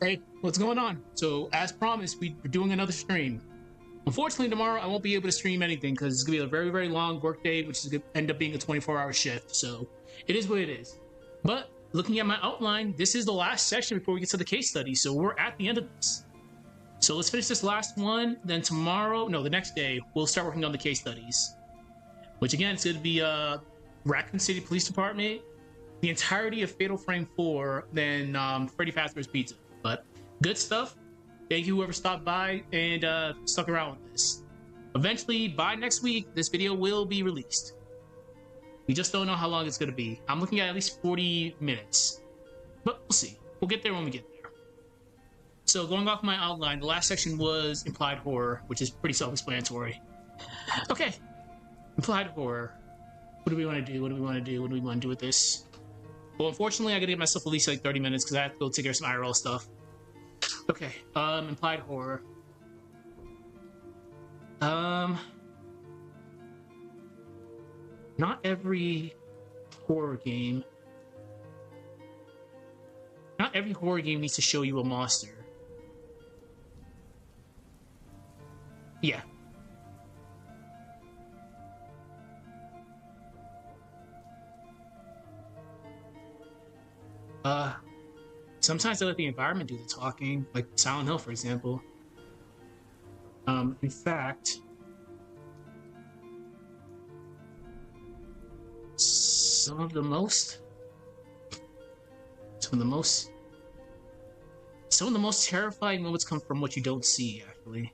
Hey, what's going on? So, as promised, we're doing another stream. Unfortunately, tomorrow I won't be able to stream anything because it's gonna be a very, very long work day, which is gonna end up being a 24-hour shift. So, it is what it is. But looking at my outline, this is the last section before we get to the case study. So we're at the end of this. So let's finish this last one. Then tomorrow, no, the next day, we'll start working on the case studies. Which again, it's gonna be Raccoon City Police Department, the entirety of Fatal Frame 4, then Freddy Fazbear's Pizza. But good stuff. Thank you whoever stopped by and stuck around with this. Eventually, by next week, this video will be released. We just don't know how long it's going to be. I'm looking at least 40 minutes. But we'll see. We'll get there when we get there. So going off my outline, the last section was implied horror, which is pretty self-explanatory. Okay. Implied horror. What do we want to do? What do we want to do? What do we want to do with this? Well, unfortunately, I gotta give myself at least like 30 minutes because I have to go take care of some IRL stuff. Okay, implied horror. Not every horror game. Not every horror game needs to show you a monster. Yeah. Sometimes I let the environment do the talking, like Silent Hill, for example. In fact, some of the most terrifying moments come from what you don't see, actually.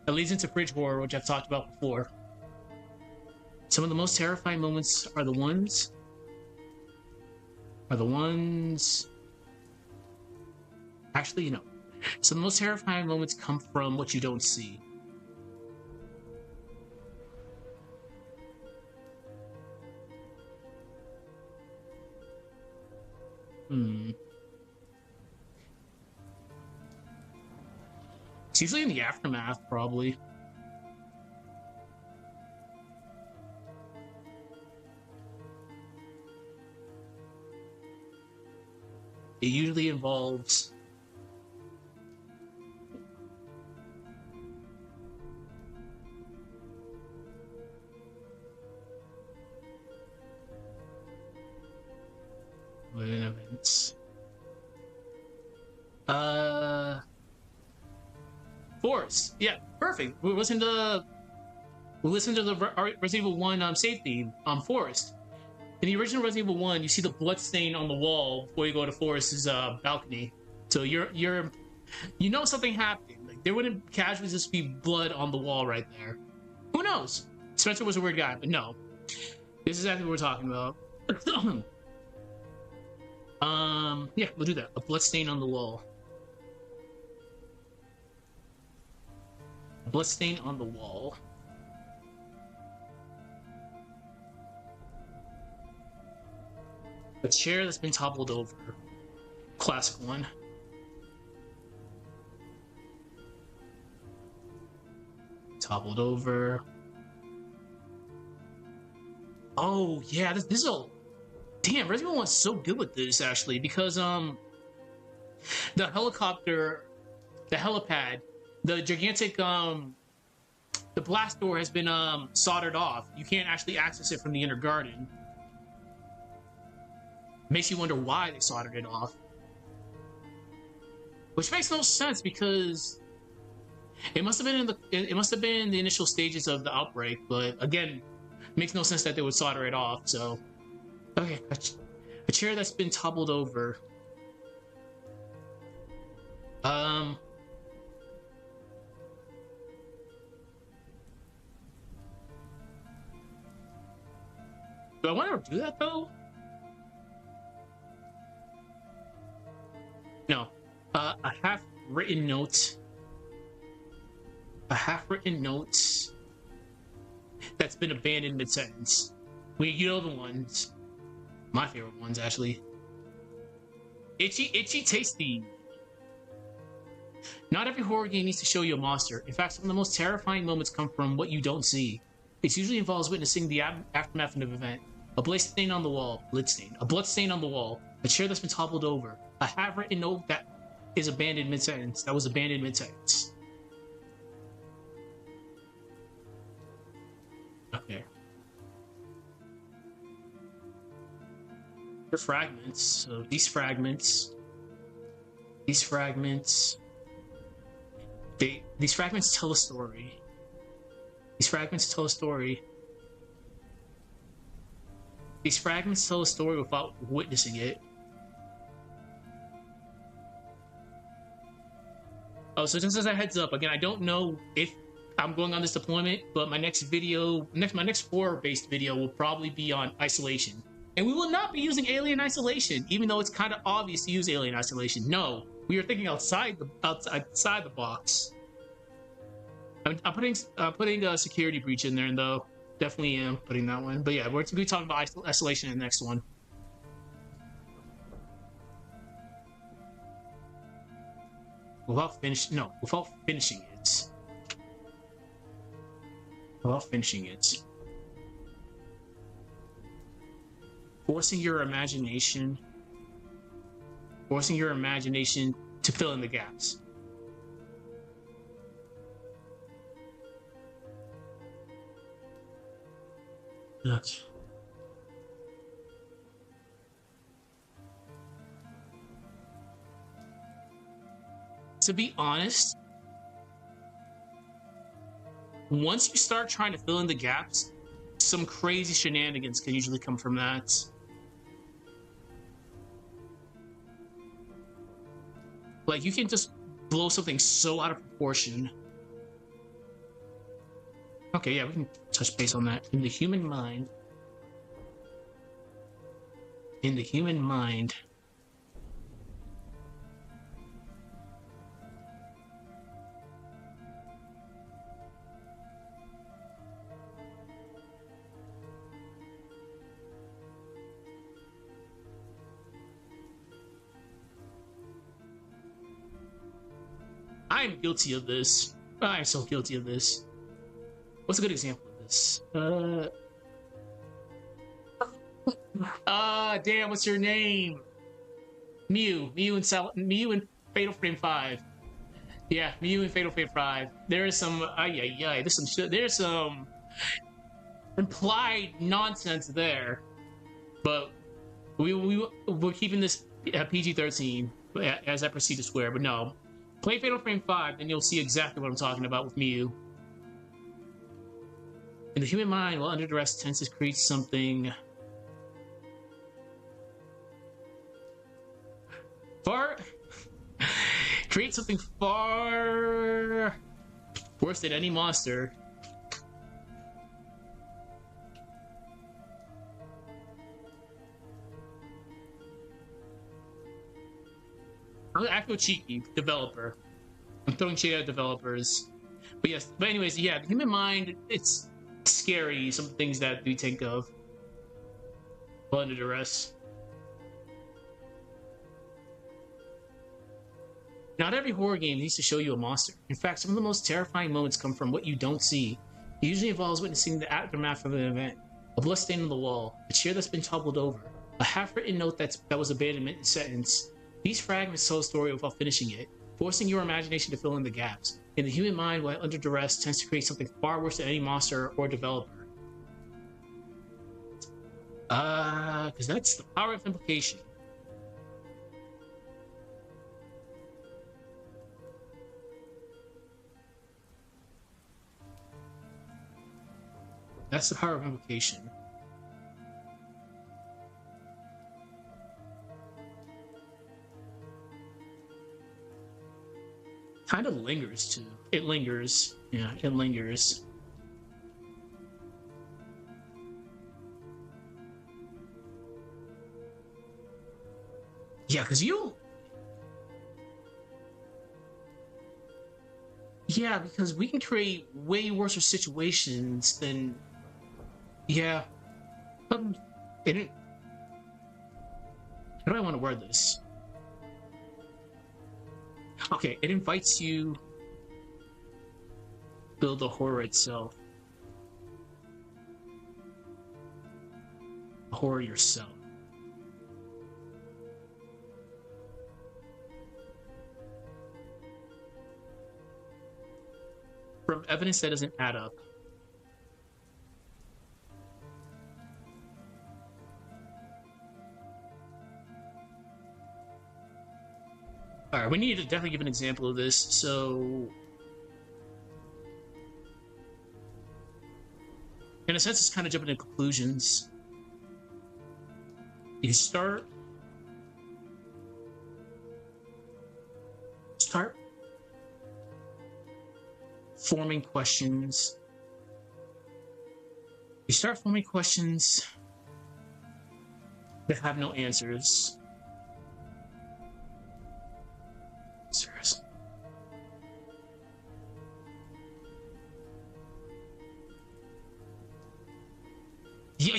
That leads into fridge horror, which I've talked about before. Some of the most terrifying moments are the ones. Actually, no. Some of the most terrifying moments come from what you don't see. It's usually in the aftermath, probably. It usually involves events. Forest. Yeah, perfect. We listened to the Resident Evil 1 save theme, Forest. In the original Resident Evil 1, you see the blood stain on the wall before you go to Forrest's balcony. So you know something happened. Like there wouldn't casually just be blood on the wall right there. Who knows? Spencer was a weird guy, but no. This is exactly what we're talking about. Yeah, we'll do that. A blood stain on the wall. A blood stain on the wall. A chair that's been toppled over. Classic one. Toppled over. Oh, yeah, this is a... Damn, Resident Evil 1's so good with this, actually, because, the helicopter, the helipad, the gigantic, the blast door has been, soldered off. You can't actually access it from the inner garden. Makes you wonder why they soldered it off. Which makes no sense because it must have been in the initial stages of the outbreak, but again, it makes no sense that they would solder it off, so... Okay, a chair that's been toppled over. Do I want to do that though? No. A half-written note. A half-written note that's been abandoned mid-sentence. You know the ones. My favorite ones, actually. Itchy, tasty. Not every horror game needs to show you a monster. In fact, some of the most terrifying moments come from what you don't see. It usually involves witnessing the aftermath of an event. A blood stain on the wall. Blood stain. A blood stain on the wall. A chair that's been toppled over. A half-written note that is abandoned mid-sentence. That was abandoned mid-sentence. Okay. They're fragments. So these fragments. These fragments tell a story. These fragments tell a story. These fragments tell a story without witnessing it. Oh, so just as a heads up, again, I don't know if I'm going on this deployment, but my next video, my next horror-based video will probably be on isolation. And we will not be using alien isolation, even though it's kind of obvious to use alien isolation. No, we are thinking outside the box. I'm putting a security breach in there, though. Definitely am putting that one. But yeah, we're going to be talking about isolation in the next one. Without finishing it. Without finishing it. Forcing your imagination to fill in the gaps. Yes. To be honest, once you start trying to fill in the gaps, some crazy shenanigans can usually come from that. Like, you can just blow something so out of proportion. Okay, yeah, we can touch base on that. In the human mind. I'm guilty of this. I'm so guilty of this. What's a good example of this? Damn, what's your name? Mew in Fatal Frame 5. Yeah, Mew in Fatal Frame 5. There's some, there's some implied nonsense there. But we're keeping this PG-13 as I proceed to swear, but no. Play Fatal Frame 5, and you'll see exactly what I'm talking about with Mew. In the human mind, while under duress, tends to create something far worse than any monster. I feel cheeky, developer. I'm throwing shade at developers. But yes, but anyways, yeah, the human mind, it's scary, some things that we think of while under duress. Not every horror game needs to show you a monster. In fact, some of the most terrifying moments come from what you don't see. It usually involves witnessing the aftermath of an event. A blood stain on the wall, a chair that's been toppled over, a half-written note that was abandoned mid-sentence. These fragments tell a story without finishing it, forcing your imagination to fill in the gaps. In the human mind, while under duress, tends to create something far worse than any monster or developer. Because that's the power of implication. That's the power of implication. Kind of lingers too. It lingers. Yeah, it lingers. Yeah, because you... Yeah, because we can create way worse situations than... Yeah. It didn't... How do I want to word this? Okay, it invites you to build the horror itself. horror yourself. From evidence that doesn't add up. All right, we need to definitely give an example of this. So, in a sense, it's kind of jumping to conclusions. You start forming questions. You start forming questions that have no answers.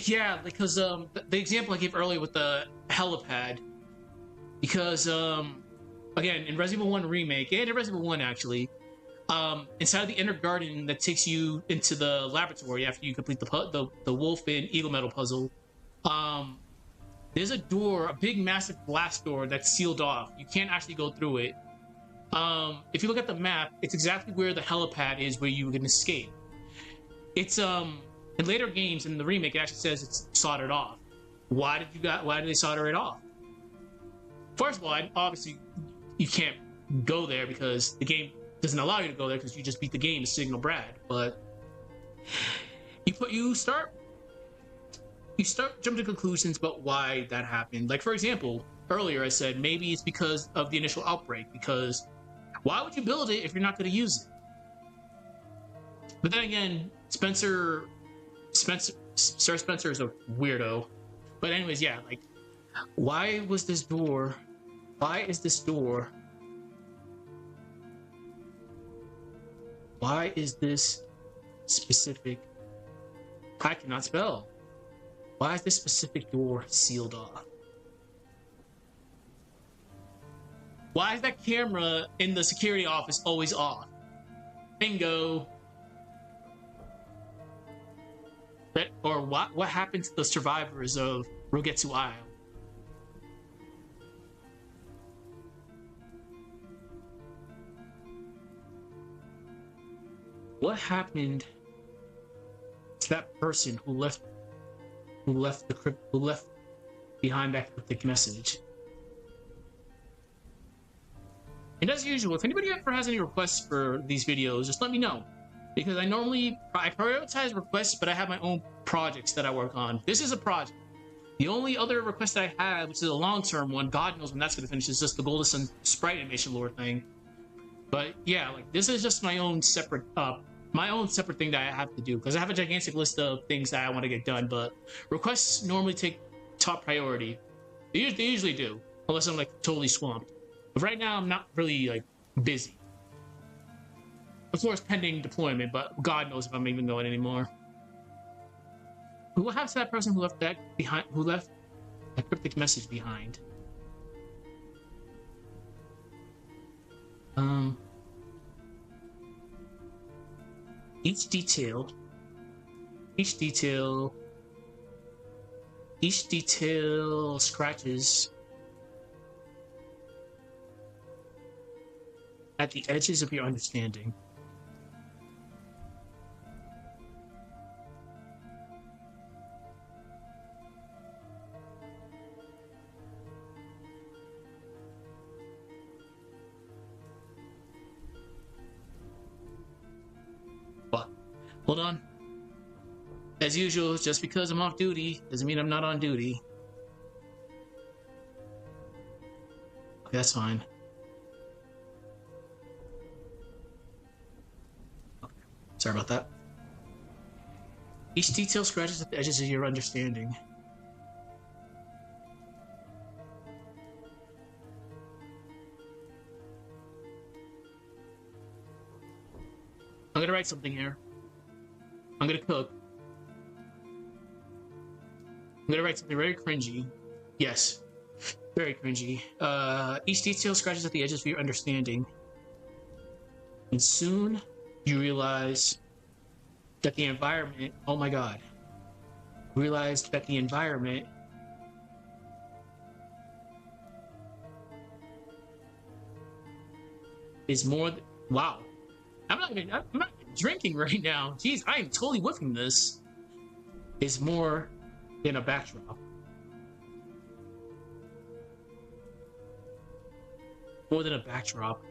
Yeah, because the example I gave earlier with the helipad, because again, in Resident Evil 1 remake and in Resident Evil 1 actually, inside of the inner garden that takes you into the laboratory after you complete the wolf and eagle metal puzzle, there's a door, a big massive glass door that's sealed off. You can't actually go through it. If you look at the map, it's exactly where the helipad is, where you can escape. It's in later games in the remake, it actually says it's soldered off. Why did they solder it off? First of all, obviously you can't go there because the game doesn't allow you to go there because you just beat the game to Signal Brad. But you start jumping to conclusions about why that happened. Like, for example, earlier I said maybe it's because of the initial outbreak, because why would you build it if you're not going to use it? But then again, Sir Spencer is a weirdo. But anyways, yeah, like, why is this door why is this specific, I cannot spell. Why is this specific door sealed off? Why is that camera in the security office always off? Bingo. Or what happened to the survivors of Rogetsu Isle? What happened to that person who left behind that cryptic message? And as usual, if anybody ever has any requests for these videos, just let me know. Because I prioritize requests, but I have my own projects that I work on. This is a project. The only other request that I have, which is a long-term one, God knows when that's going to finish, is just the Golden Sun sprite animation lore thing. But yeah, like, this is just my own separate thing that I have to do, because I have a gigantic list of things that I want to get done. But requests normally take top priority. They usually do, unless I'm like totally swamped. But right now, I'm not really like busy. Of course, pending deployment, but God knows if I'm even going anymore. What happens to that person who left that behind? Who left a cryptic message behind? Each detail scratches at the edges of your understanding. Hold on. As usual, just because I'm off duty doesn't mean I'm not on duty. Okay, that's fine. Okay. Sorry about that. Each detail scratches at the edges of your understanding. I'm gonna write something here. I'm gonna cook. I'm gonna write something very cringy. Yes, very cringy. Each detail scratches at the edges of your understanding. And soon you realize that the environment, oh my god. realized that the environment is more. Wow. I'm not drinking right now. Jeez, I am totally whiffing this. Is more than a backdrop. More than a backdrop.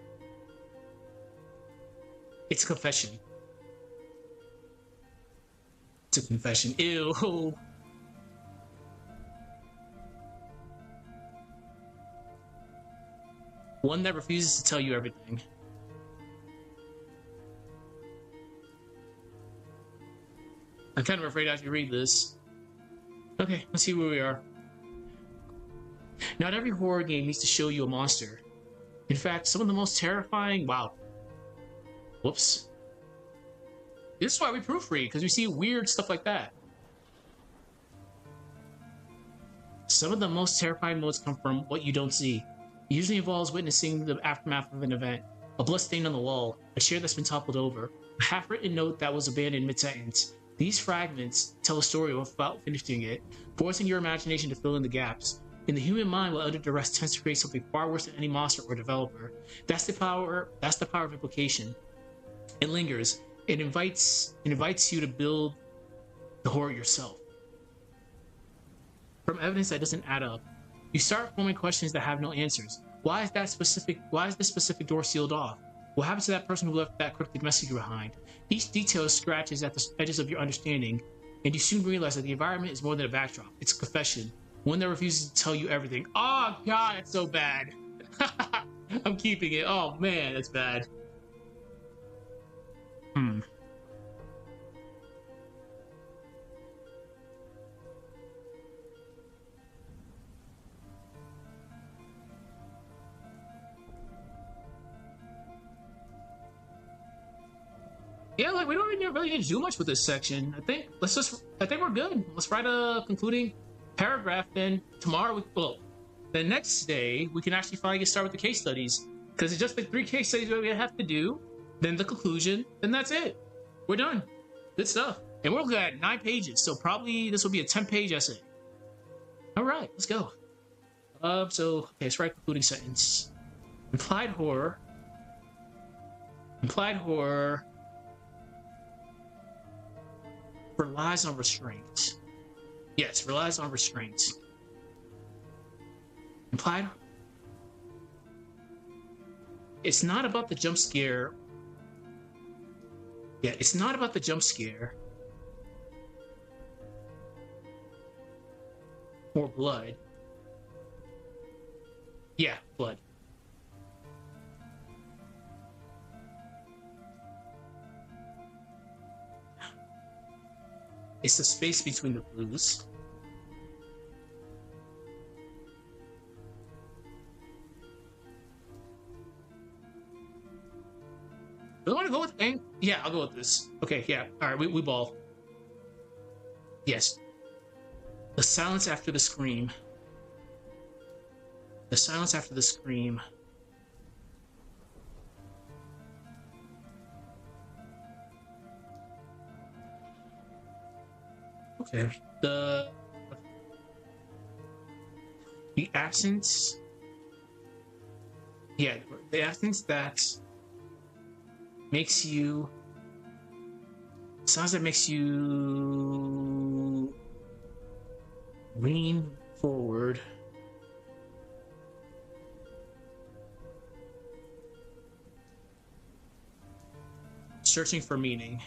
It's a confession. It's a confession. Ew. One that refuses to tell you everything. I'm kind of afraid I have to read this. Okay, let's see where we are. Not every horror game needs to show you a monster. In fact, some of the most terrifying. Wow. Whoops. This is why we proofread, because we see weird stuff like that. Some of the most terrifying moments come from what you don't see. It usually involves witnessing the aftermath of an event. A blood stain on the wall, a chair that's been toppled over, a half-written note that was abandoned mid-sentence. These fragments tell a story without finishing it, forcing your imagination to fill in the gaps. And the human mind, while under duress, tends to create something far worse than any monster or developer. That's the power of implication. It lingers. It invites you to build the horror yourself. From evidence that doesn't add up, you start forming questions that have no answers. Why is this specific door sealed off? What happened to that person who left that cryptic message behind? Each detail scratches at the edges of your understanding, and you soon realize that the environment is more than a backdrop. It's a confession, one that refuses to tell you everything. Oh god, it's so bad. I'm keeping it. Oh man, that's bad. Yeah, like we don't really need to do much with this section. I think we're good. Let's write a concluding paragraph. Then tomorrow, the next day we can actually finally get started with the case studies, because it's just the 3 case studies that we have to do. Then the conclusion. Then that's it. We're done. Good stuff. And we're looking at 9 pages, so probably this will be a 10-page essay. All right, let's go. Okay, let's write a concluding sentence. Implied horror. Relies on restraint. Yes, relies on restraint. Implied. It's not about the jump scare. Yeah, it's not about the jump scare. Or blood. Yeah, blood. It's the space between the blues. Do I want to go with A? Yeah, I'll go with this. Okay, yeah. Alright, we ball. Yes. The silence after the scream. The silence after the scream. Okay. The absence. Yeah, the absence that makes you. Sounds that makes you lean forward. Searching for meaning.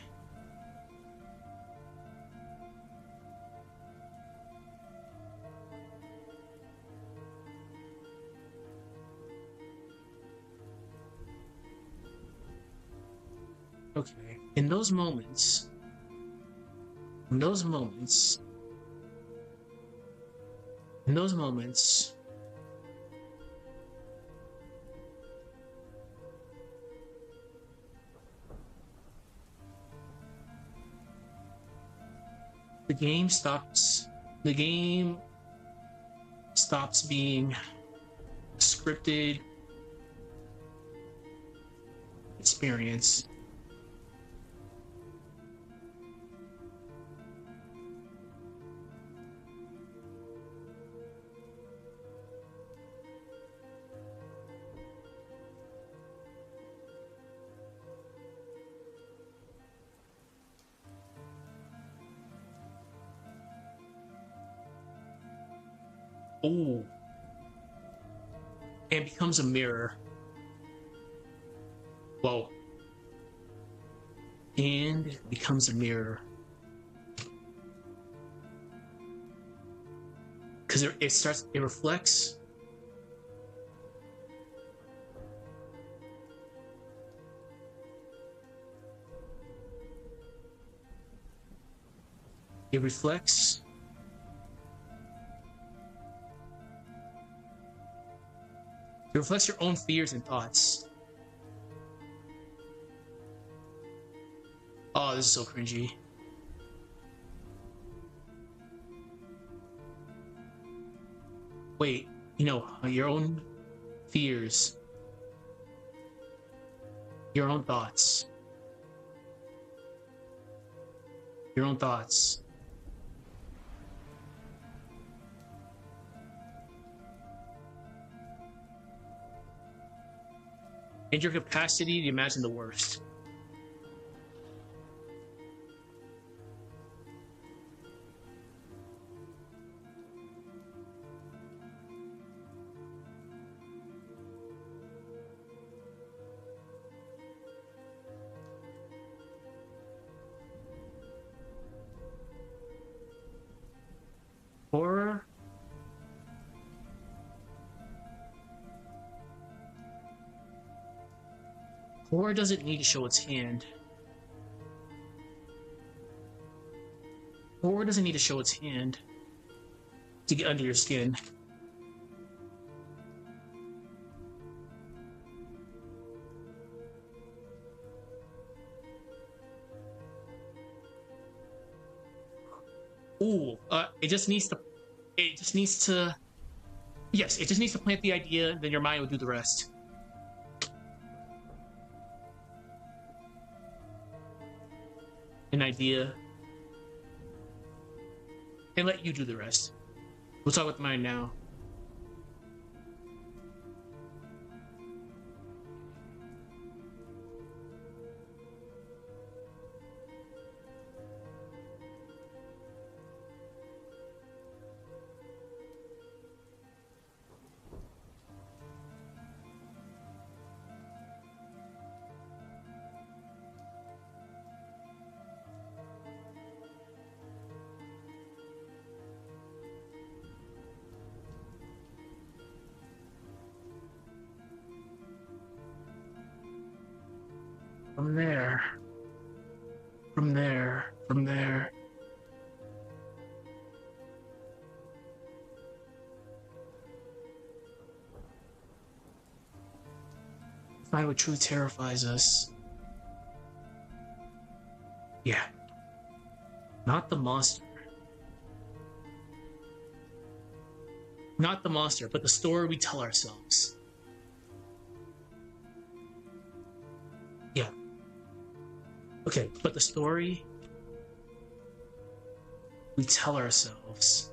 Okay. In those moments, the game stops being a scripted experience. Oh. And becomes a mirror. Whoa. And becomes a mirror. Because it reflects. It reflects. It reflects your own fears and thoughts. Oh, this is so cringy. Wait, your own fears, your own thoughts, your own thoughts. And your capacity to imagine the worst. Horror. Horror doesn't need to show its hand. Horror doesn't need to show its hand to get under your skin. Ooh, it just needs to yes, it just needs to plant the idea, then your mind will do the rest. An idea, and let you do the rest. We'll talk with mine now. From there, from there, from there. Find what truly terrifies us. Yeah. Not the monster. Not the monster, but the story we tell ourselves. Yeah. Okay, but the story we tell ourselves.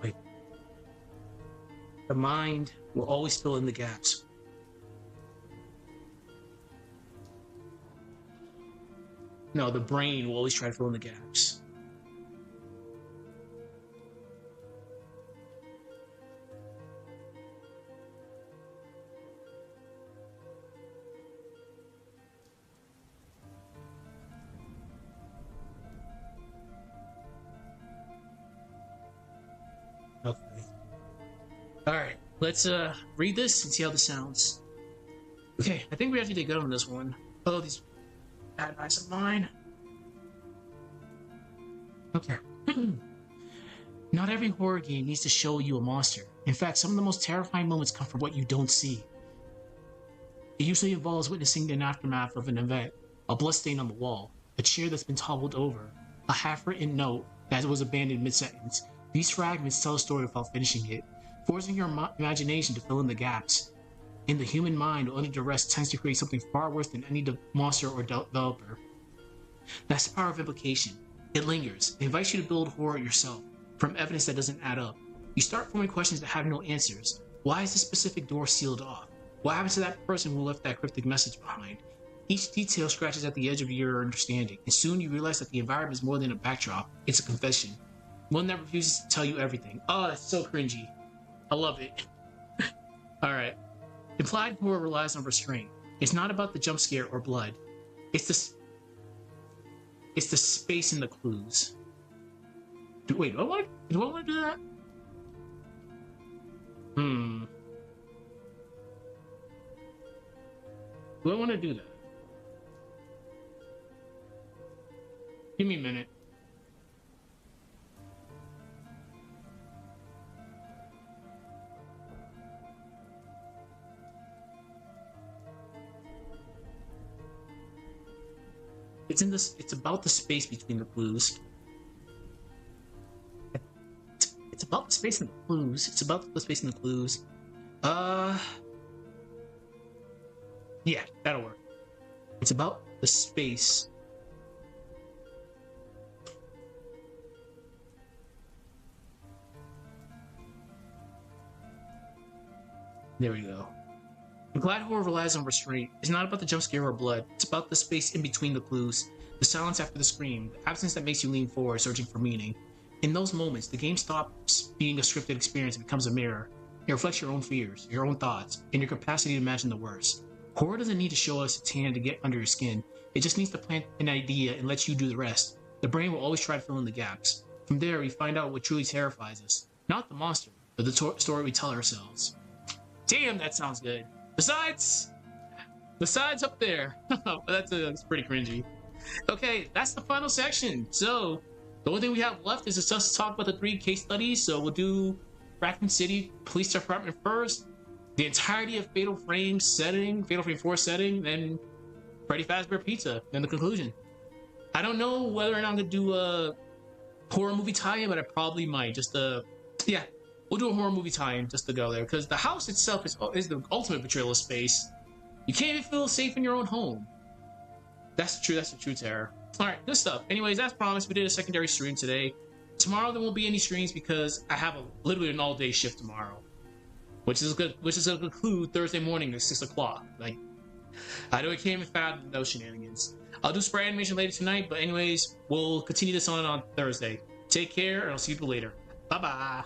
Wait. The mind will always fill in the gaps. No, the brain will always try to fill in the gaps. Okay. All right, let's read this and see how this sounds. Okay, I think we actually did good on this one. Oh, these bad eyes of mine. Okay. Not every horror game needs to show you a monster. In fact, some of the most terrifying moments come from what you don't see. It usually involves witnessing an aftermath of an event, a bloodstain on the wall, a chair that's been toppled over, a half-written note that was abandoned mid-sentence. These fragments tell a story without finishing it, forcing your imagination to fill in the gaps. And the human mind, under duress, tends to create something far worse than any monster or developer. That's the power of implication. It lingers. It invites you to build horror yourself, from evidence that doesn't add up. You start forming questions that have no answers, Why is this specific door sealed off? What happened to that person who left that cryptic message behind? Each detail scratches at the edge of your understanding, and soon you realize that the environment is more than a backdrop, it's a confession. One that refuses to tell you everything. Oh, that's so cringy. I love it. Alright. Implied horror relies on restraint. It's not about the jump scare or blood. It's the space in the clues. Wait, do I want to do that? Do I want to do that? Give me a minute. It's about the space between the clues. It's about the space in the clues. It's about the space in the clues. Yeah, that'll work. It's about the space. There we go. Implied horror relies on restraint. It's not about the jump scare or blood. It's about the space in between the clues, the silence after the scream, the absence that makes you lean forward, searching for meaning. In those moments, the game stops being a scripted experience and becomes a mirror. It reflects your own fears, your own thoughts, and your capacity to imagine the worst. Horror doesn't need to show us its hand to get under your skin. It just needs to plant an idea and let you do the rest. The brain will always try to fill in the gaps. From there, we find out what truly terrifies us. Not the monster, but the story we tell ourselves. Damn, that sounds good. Besides up there. That's pretty cringy. Okay, that's the final section. So, the only thing we have left is just to talk about the 3 case studies. So we'll do Raccoon City Police Department first, the entirety of Fatal Frame 4 setting, then Freddy Fazbear Pizza, then the conclusion. I don't know whether or not I'm gonna do a horror movie tie-in, but I probably might. Yeah, we'll do a horror movie tie-in just to go there, because the house itself is the ultimate betrayal of space. You can't even feel safe in your own home. That's the true terror. Alright, good stuff. Anyways, as promised, we did a secondary stream today. Tomorrow there won't be any streams because I have literally an all-day shift tomorrow. Which is a conclude Thursday morning at 6 o'clock. Like, I know it can't even fathom those shenanigans. I'll do spray animation later tonight, but anyways, we'll continue this on Thursday. Take care, and I'll see you later. Bye-bye.